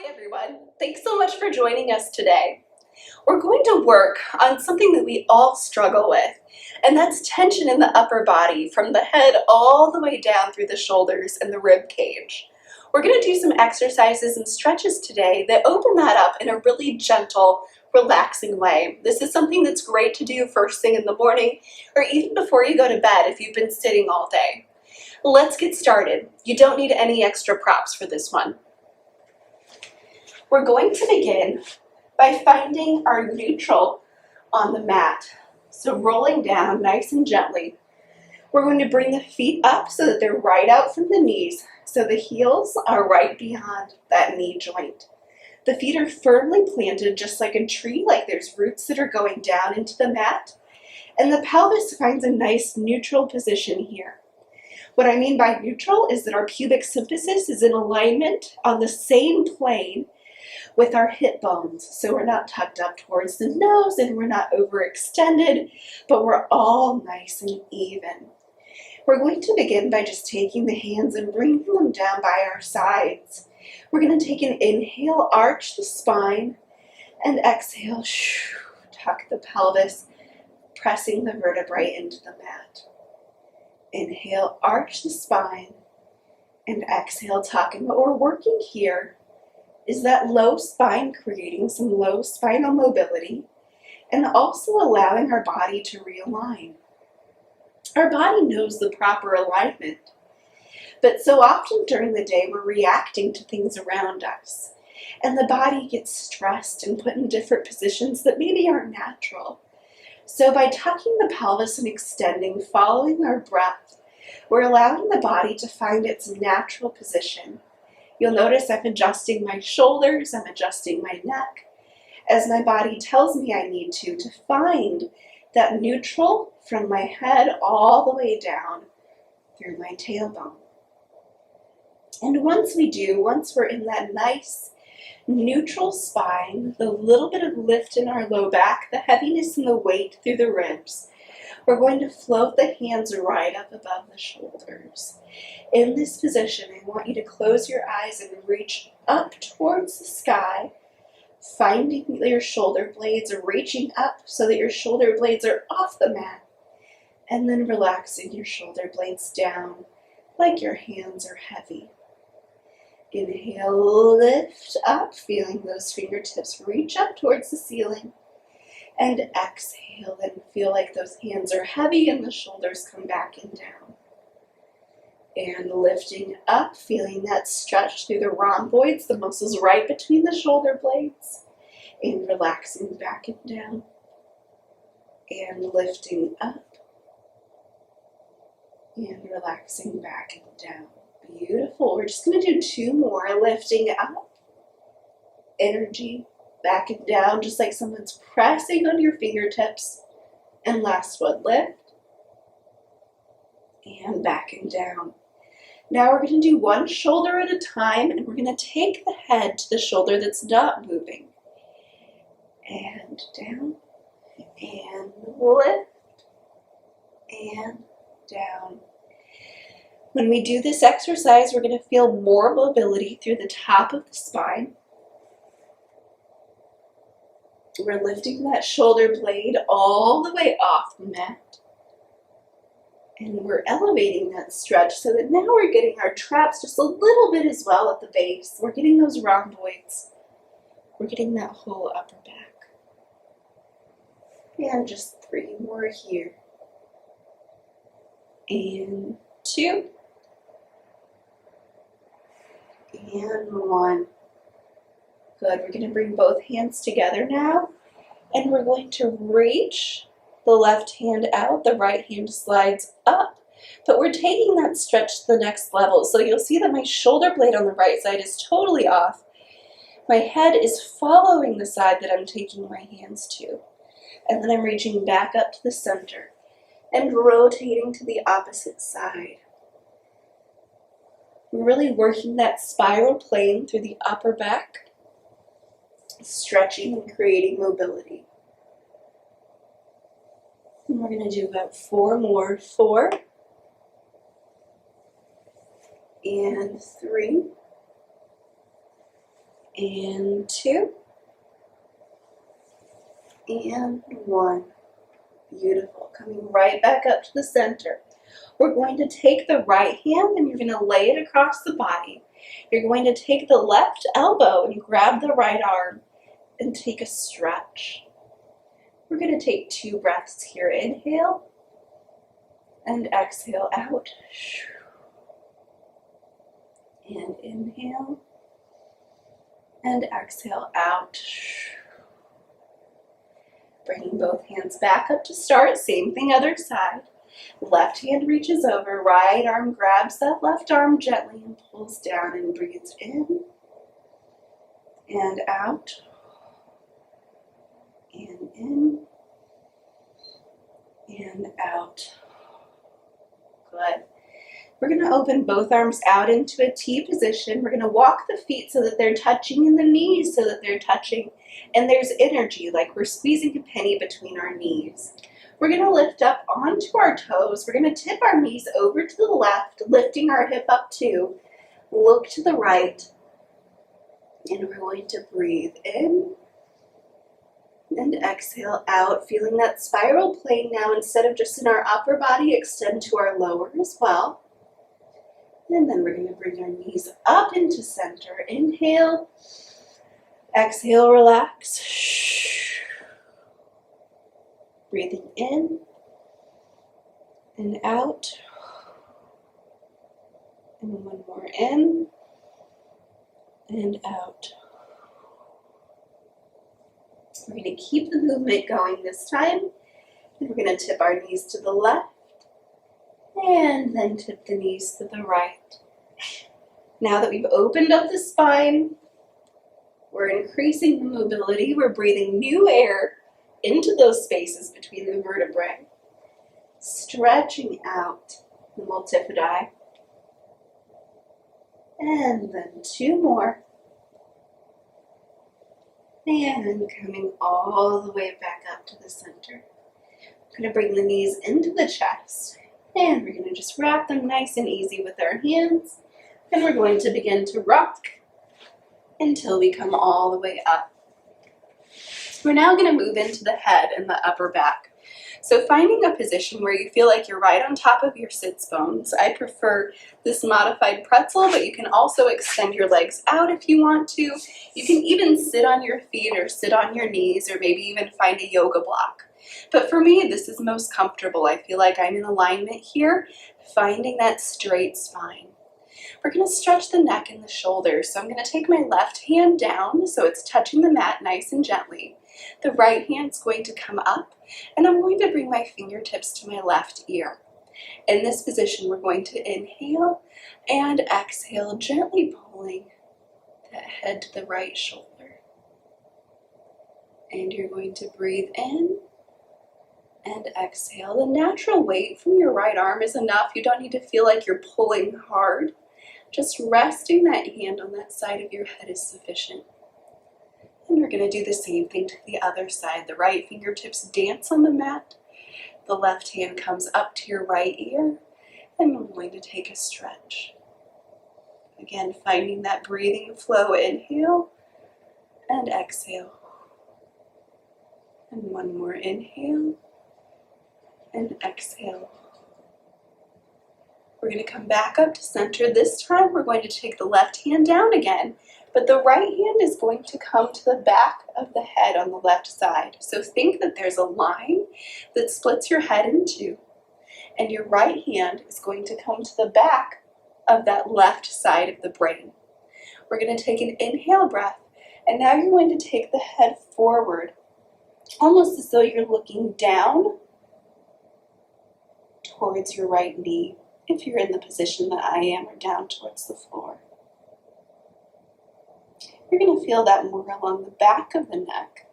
Hi everyone, thanks so much for joining us today. We're going to work on something that we all struggle with, and that's tension in the upper body from the head all the way down through the shoulders and the rib cage. We're going to do some exercises and stretches today that open that up in a really gentle, relaxing way. This is something that's great to do first thing in the morning or even before you go to bed if you've been sitting all day. Let's get started. You don't need any extra props for this one. We're going to begin by finding our neutral on the mat. So rolling down nice and gently. We're going to bring the feet up so that they're right out from the knees, so the heels are right beyond that knee joint. The feet are firmly planted just like a tree, like there's roots that are going down into the mat. And the pelvis finds a nice neutral position here. What I mean by neutral is that our pubic symphysis is in alignment on the same plane with our hip bones. So we're not tucked up towards the nose and we're not overextended, but we're all nice and even. We're going to begin by just taking the hands and bringing them down by our sides. We're going to take an inhale, arch the spine, and exhale, tuck the pelvis, pressing the vertebrae into the mat. Inhale, arch the spine, and exhale, tuck. And what we're working here is that low spine, creating some low spinal mobility, and also allowing our body to realign. Our body knows the proper alignment, but so often during the day we're reacting to things around us, and the body gets stressed and put in different positions that maybe aren't natural. So by tucking the pelvis and extending, following our breath, we're allowing the body to find its natural position. You'll notice I'm adjusting my shoulders, I'm adjusting my neck, as my body tells me I need to find that neutral from my head all the way down through my tailbone. And once we're in that nice neutral spine, the little bit of lift in our low back, the heaviness and the weight through the ribs, we're going to float the hands right up above the shoulders. In this position, I want you to close your eyes and reach up towards the sky, finding your shoulder blades, reaching up so that your shoulder blades are off the mat, and then relaxing your shoulder blades down like your hands are heavy. Inhale, lift up, feeling those fingertips reach up towards the ceiling. And exhale, and feel like those hands are heavy and the shoulders come back and down. And lifting up, feeling that stretch through the rhomboids, the muscles right between the shoulder blades. And relaxing back and down. And lifting up. And relaxing back and down. Beautiful. We're just going to do two more. Lifting up. Energy. Back and down, just like someone's pressing on your fingertips. And last one, lift. And back and down. Now we're going to do one shoulder at a time, and we're going to take the head to the shoulder that's not moving. And down. And lift. And down. When we do this exercise, we're going to feel more mobility through the top of the spine. We're lifting that shoulder blade all the way off the mat. And we're elevating that stretch so that now we're getting our traps just a little bit as well at the base. We're getting those rhomboids. We're getting that whole upper back. And just three more here. And two. And one. Good, we're going to bring both hands together now, and we're going to reach the left hand out, the right hand slides up, but we're taking that stretch to the next level. So you'll see that my shoulder blade on the right side is totally off. My head is following the side that I'm taking my hands to, and then I'm reaching back up to the center and rotating to the opposite side. We're really working that spiral plane through the upper back, stretching and creating mobility. And we're going to do about four more. 4 and 3 and 2, and 1. Beautiful. Coming right back up to the center. We're going to take the right hand and you're going to lay it across the body. You're going to take the left elbow and grab the right arm and take a stretch. We're going to take 2 breaths here. Inhale and exhale out. And inhale and exhale out. Bringing both hands back up to start. Same thing other side. Left hand reaches over, right arm grabs that left arm gently and pulls down and breathes in and out and in and out. Good. We're going to open both arms out into a T position. We're going to walk the feet so that they're touching and the knees so that they're touching. And there's energy, like we're squeezing a penny between our knees. We're going to lift up onto our toes. We're going to tip our knees over to the left, lifting our hip up too. Look to the right. And we're going to breathe in and exhale out, feeling that spiral plane now instead of just in our upper body, extend to our lower as well. And then we're going to bring our knees up into center. Inhale, exhale, relax. Breathing in and out. And one more in and out. We're going to keep the movement going this time. And we're going to tip our knees to the left. And then tip the knees to the right. Now that we've opened up the spine, we're increasing the mobility. We're breathing new air into those spaces between the vertebrae. Stretching out the multifidi. And then 2 more. And coming all the way back up to the center. We're going to bring the knees into the chest. And we're going to just wrap them nice and easy with our hands. And we're going to begin to rock until we come all the way up. We're now going to move into the head and the upper back. So finding a position where you feel like you're right on top of your sits bones. I prefer this modified pretzel, but you can also extend your legs out if you want to. You can even sit on your feet or sit on your knees or maybe even find a yoga block. But for me, this is most comfortable. I feel like I'm in alignment here, finding that straight spine. We're going to stretch the neck and the shoulders. So I'm going to take my left hand down so it's touching the mat nice and gently. The right hand's going to come up, and I'm going to bring my fingertips to my left ear. In this position, we're going to inhale and exhale, gently pulling that head to the right shoulder. And you're going to breathe in and exhale. The natural weight from your right arm is enough. You don't need to feel like you're pulling hard. Just resting that hand on that side of your head is sufficient. And we're going to do the same thing to the other side. The right fingertips dance on the mat. The left hand comes up to your right ear. And we're going to take a stretch. Again, finding that breathing flow. Inhale and exhale. And one more inhale and exhale. We're going to come back up to center. This time we're going to take the left hand down again, but the right hand is going to come to the back of the head on the left side. So think that there's a line that splits your head in two, and your right hand is going to come to the back of that left side of the brain. We're going to take an inhale breath, and now you're going to take the head forward, almost as though you're looking down towards your right knee, if you're in the position that I am, or down towards the floor. You're going to feel that more along the back of the neck.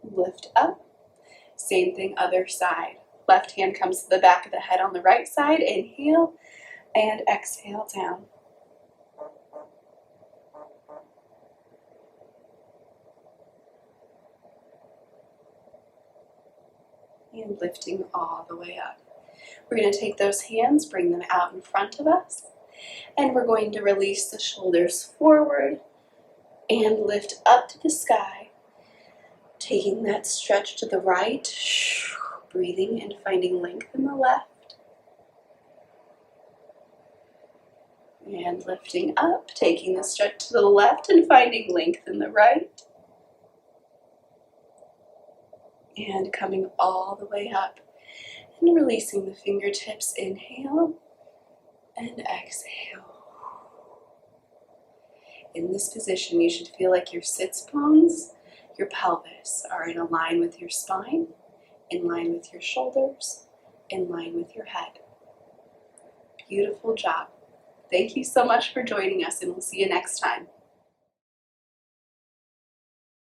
Lift up. Same thing, other side. Left hand comes to the back of the head on the right side. Inhale and exhale down. And lifting all the way up. We're going to take those hands, bring them out in front of us, And we're going to release the shoulders forward and lift up to the sky, taking that stretch to the right, breathing and finding length in the left, and lifting up, taking the stretch to the left and finding length in the right, and coming all the way up and releasing the fingertips. Inhale and exhale. In this position, you should feel like your sits bones, your pelvis are in line with your spine, in line with your shoulders, in line with your head. Beautiful job. Thank you so much for joining us, and we'll see you next time.